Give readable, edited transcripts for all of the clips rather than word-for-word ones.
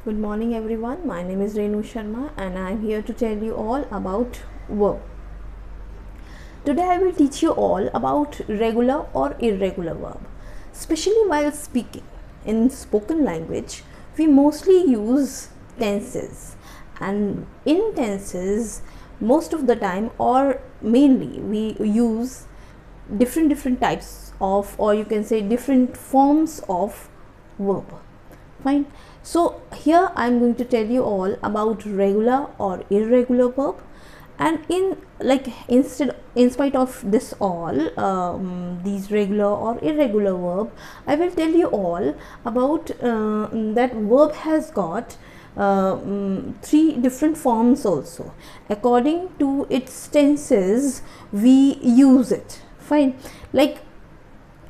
Good morning everyone, my name is Renu Sharma and I am here to tell you all about verb. Today I will teach you all about regular or irregular verb. Especially while speaking. In spoken language, we mostly use tenses, and in tenses most of the time or mainly we use different types of, or you can say different forms of verb. Fine. So here I am going to tell you all about regular or irregular verb, and in spite of this all these regular or irregular verb, I will tell you all about that verb has got three different forms also. According to its tenses we use it. Fine. Like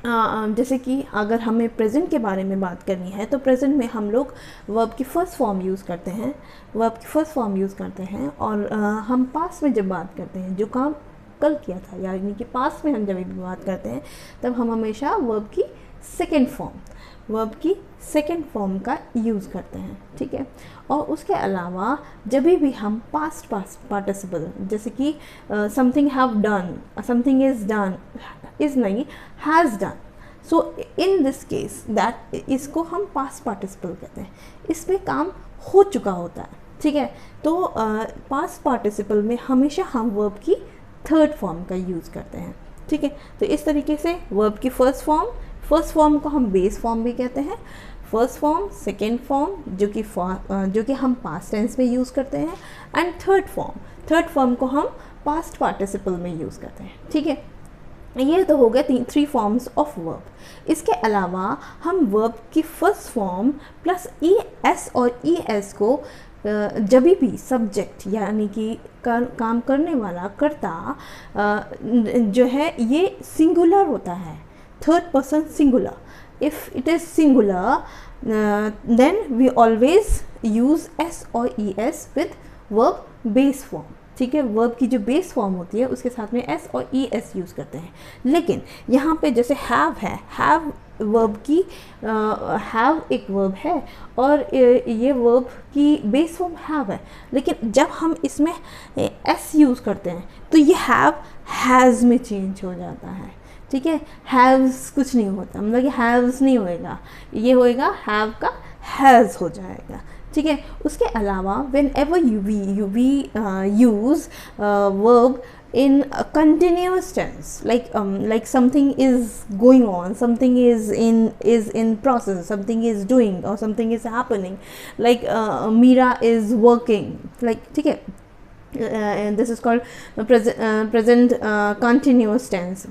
जैसे कि अगर हमें present के बारे में बात करनी है तो प्रेजेंट में हम लोग वर्ब की फ़र्स्ट फॉर्म यूज़ करते हैं, और हम पास्ट में जब बात करते हैं, जो काम कल किया था यानी कि पास्ट में हम जब भी बात करते हैं तब हम हमेशा वर्ब की सेकेंड फॉर्म का यूज़ करते हैं. ठीक है. और उसके अलावा जब भी हम पास्ट पार्टिसिपल, जैसे कि something have done, something is done, is नहीं, has done, so in this case that, इसको हम पास्ट पार्टिसिपल कहते हैं. इसमें काम हो चुका होता है. ठीक है. तो पास्ट पार्टिसिपल में हमेशा हम वर्ब की थर्ड फॉर्म का यूज़ करते हैं. ठीक है. तो इस तरीके से वर्ब की फर्स्ट फॉर्म को हम बेस फॉर्म भी कहते हैं. फर्स्ट फॉर्म, सेकेंड फॉर्म जो कि हम पास्ट टेंस में यूज़ करते हैं, एंड थर्ड फॉर्म को हम पास्ट पार्टिसिपल में यूज़ करते हैं. ठीक है. ये तो हो गए थ्री फॉर्म्स ऑफ वर्ब. इसके अलावा हम वर्ब की फर्स्ट फॉर्म प्लस ES और ES को जब भी सब्जेक्ट यानी कि काम करने वाला कर्ता जो है ये सिंगुलर होता है, third person singular. If it is singular then we always use S और ES with verb base form. ठीक है. वर्ब की जो बेस फॉर्म होती है उसके साथ में S और ES यूज़ करते हैं. लेकिन यहाँ पे जैसे हैव है, हैव वर्ब की हैव एक वर्ब है और ये वर्ब की बेस फॉर्म हैव है, लेकिन जब हम इसमें S यूज़ करते हैं तो ये हैव हैज़ में चेंज हो जाता है. ठीक है. हैव्स कुछ नहीं होता, मतलब कि हैव्स नहीं होएगा, ये होएगा हैव का हैज़ हो जाएगा. ठीक है. उसके अलावा when ever you use verb in a continuous tense, like something is going on, something is in process, something is doing or something is happening, like Meera is working, like. ठीक है. And this is called present continuous tense.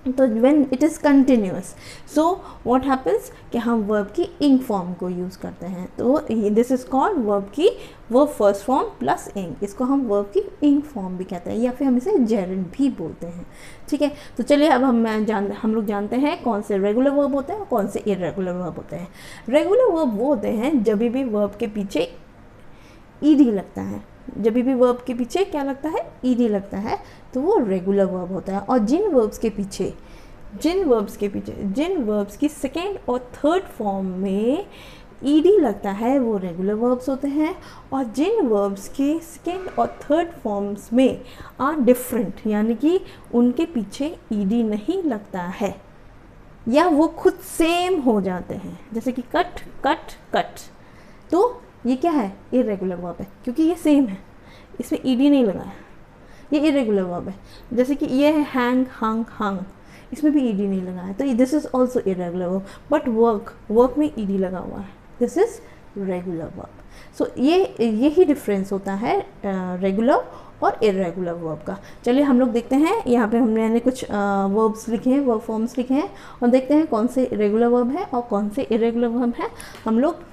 तो when it is continuous, so what happens कि हम verb की ing form को use करते हैं. तो this is called verb की verb first form plus ing. इसको हम verb की ing फॉर्म भी कहते हैं, या फिर हम इसे gerund भी बोलते हैं. ठीक है. तो चलिए अब हम लोग जानते हैं कौन से रेगुलर वर्ब होते हैं और कौन से इरेगुलर वर्ब होते हैं. रेगुलर वर्ब वो होते हैं जब भी वर्ब के पीछे ed लगता है. जब भी वर्ब के पीछे क्या लगता है, ed लगता है, तो वो रेगुलर वर्ब होता है. और जिन वर्ब्स की सेकेंड और थर्ड फॉर्म में ed लगता है वो रेगुलर वर्ब्स होते हैं. और जिन वर्ब्स के सेकेंड और थर्ड फॉर्म्स में आर डिफरेंट, यानी कि उनके पीछे ed नहीं लगता है या वो खुद सेम हो जाते हैं, जैसे कि कट, तो ये क्या है, इरेगुलर वर्ब है, क्योंकि ये सेम है, इसमें ed नहीं लगा है, ये इरेगुलर वर्ब है. जैसे कि ये है हैंग, हंग, इसमें भी ed नहीं लगा है, तो this is also irregular verb. But work में ed लगा हुआ है, दिस इज़ रेगुलर वर्ब. सो यही डिफरेंस होता है रेगुलर और इरेगुलर वर्ब का. चलिए हम लोग देखते हैं. यहाँ पे हमने कुछ वर्ब्स लिखे हैं, वर्ब फॉर्म्स लिखे हैं, और देखते हैं कौन से रेगुलर वर्ब है और कौन से इरेगुलर वर्ब है. हम लोग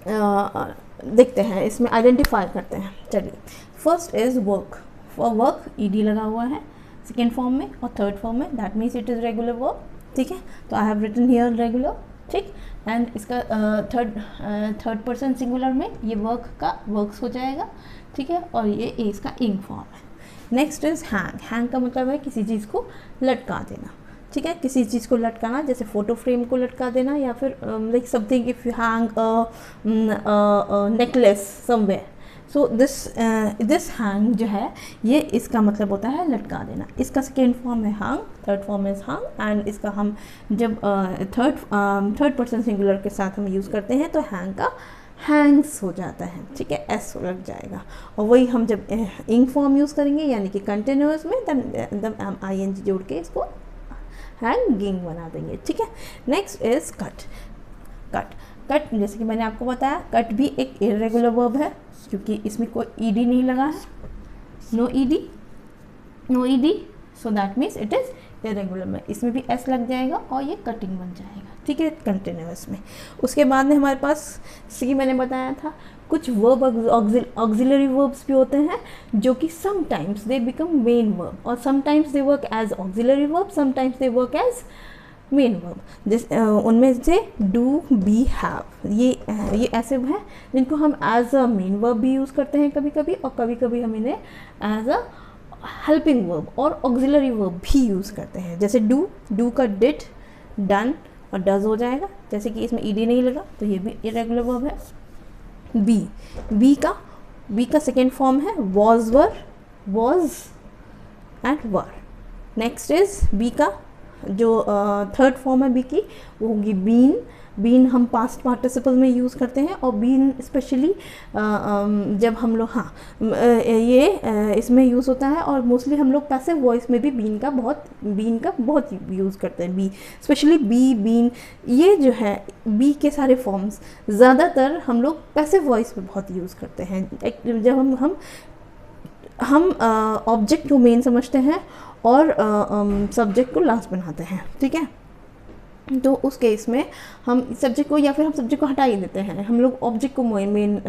देखते हैं, इसमें आइडेंटिफाई करते हैं. चलिए, first is work. For work ed लगा हुआ है सेकेंड फॉर्म में और थर्ड फॉर्म में, that means it is regular verb. ठीक है. तो I have written here regular. ठीक. एंड इसका थर्ड पर्सन सिंगुलर में ये वर्क्स हो जाएगा. ठीक है. और ये इसका इंग फॉर्म है. Next is hang. हैंग का मतलब है किसी चीज़ को लटका देना. ठीक है, किसी चीज़ को लटकाना, जैसे फ़ोटो फ्रेम को लटका देना, या फिर like something if you hang necklace somewhere, so this hang जो है ये इसका मतलब होता है लटका देना। इसका सेकेंड फॉर्म है hang, third form is hang, and इसका हम जब थर्ड पर्सन सिंगुलर के साथ हम यूज़ करते हैं तो हैंग का हैंग्स हो जाता है, ठीक है, एस लग जाएगा। और वही हम जब इंग फॉर्म यूज़ करेंगे यानी कि कंटिन्यूअस में, तब ING जोड़ के इसको हैंगिंग बना देंगे, ठीक है। Next is cut. कट जैसे कि मैंने आपको बताया, कट भी एक इर्रेगुलर वर्ब है क्योंकि इसमें कोई ed नहीं लगा है, no ed, so that means it is irregular में इसमें भी s लग जाएगा और ये कटिंग बन जाएगा, ठीक है, कंटिन्यूअस में। उसके बाद में हमारे पास, जैसे कि मैंने बताया था, कुछ वर्ब ऑक्सिलरी वर्ब्स भी होते हैं जो कि sometimes they become main verb और sometimes they work as auxiliary verb, sometimes they work as main verb. जिस उनमें से डू, बी, हैव, ये ऐसे हैं जिनको हम एज अ मेन वर्ब भी यूज़ करते हैं कभी कभी, और कभी कभी हम इन्हें एज अ हेल्पिंग वर्ब और ऑक्सिलरी वर्ब भी यूज़ करते हैं। जैसे डू का डिड, डन और डज हो जाएगा, जैसे कि इसमें ed नहीं लगा तो ये भी इरेगुलर वर्ब है। बी का सेकेंड फॉर्म है was, was and were. Next is be का जो थर्ड फॉर्म है बी की, वो होगी बीन हम पास्ट पार्टिसिपल में यूज़ करते हैं, और बीन स्पेशली जब हम लोग इसमें यूज़ होता है, और मोस्टली हम लोग पैसिव वॉइस में भी बीन का बहुत यूज़ करते हैं। बी स्पेशली बीन, ये जो है बी के सारे फॉर्म्स ज़्यादातर हम लोग पैसिव वॉइस में बहुत यूज़ करते हैं। जब हम ऑब्जेक्ट को मेन समझते हैं और सब्जेक्ट को लास्ट बनाते हैं, ठीक है, तो उस केस में हम सब्जेक्ट को, या फिर हम सब्जेक्ट को हटा ही देते हैं, हम लोग ऑब्जेक्ट को मेन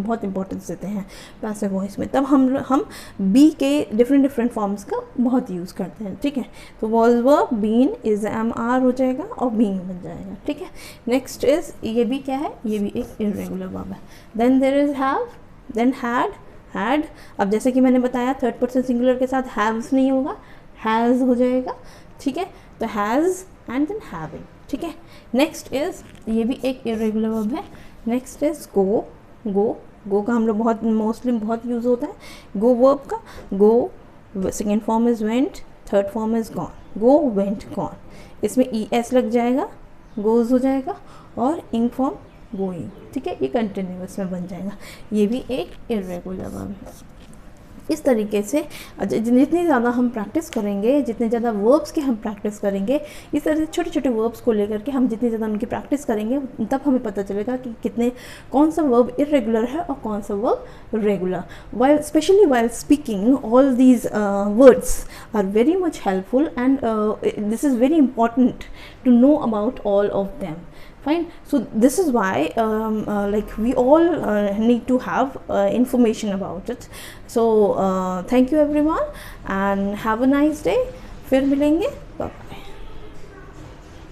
बहुत इंपॉर्टेंस देते हैं पैसिव वॉइस में, तब हम बी के डिफरेंट फॉर्म्स का बहुत यूज़ करते हैं, ठीक है। तो was, verb, been, is, am, are हो जाएगा और बीइंग बन जाएगा, ठीक है। नेक्स्ट इज, ये भी क्या है, ये भी एक इर्रेगुलर वर्ब है। Then there is have, then had. अब जैसे कि मैंने बताया थर्ड पर्सन सिंगुलर के साथ हैव्स नहीं होगा, हैज़ हो जाएगा, ठीक है, तो हैज़ एंड देन हैविंग, ठीक है। नेक्स्ट इज, ये भी एक इरेगुलर वर्ब है। नेक्स्ट इज गो का हम लोग मोस्टली बहुत यूज़ होता है। गो वर्ब का, go second form is went, third form is gone, go, went, gone, इसमें es लग जाएगा, गोज हो जाएगा, और इंग फॉर्म गोइंग, ठीक है, ये कंटिन्यूअस में बन जाएगा। ये भी एक इरेगुलर वर्ब है। इस तरीके से जितनी ज़्यादा हम प्रैक्टिस करेंगे, जितने ज़्यादा वर्ब्स की हम प्रैक्टिस करेंगे, इस तरह से छोटे छोटे वर्ब्स को लेकर के हम जितनी ज़्यादा उनकी प्रैक्टिस करेंगे, तब हमें पता चलेगा कि कौन सा वर्ब इरेगुलर है और कौन सा verb regular. Specially while speaking, all these words are very much helpful, and this is very important to know about all of them. Fine. So this is why like we all need to have information about it. So thank you everyone and have a nice day. फिर मिलेंगे. Bye bye.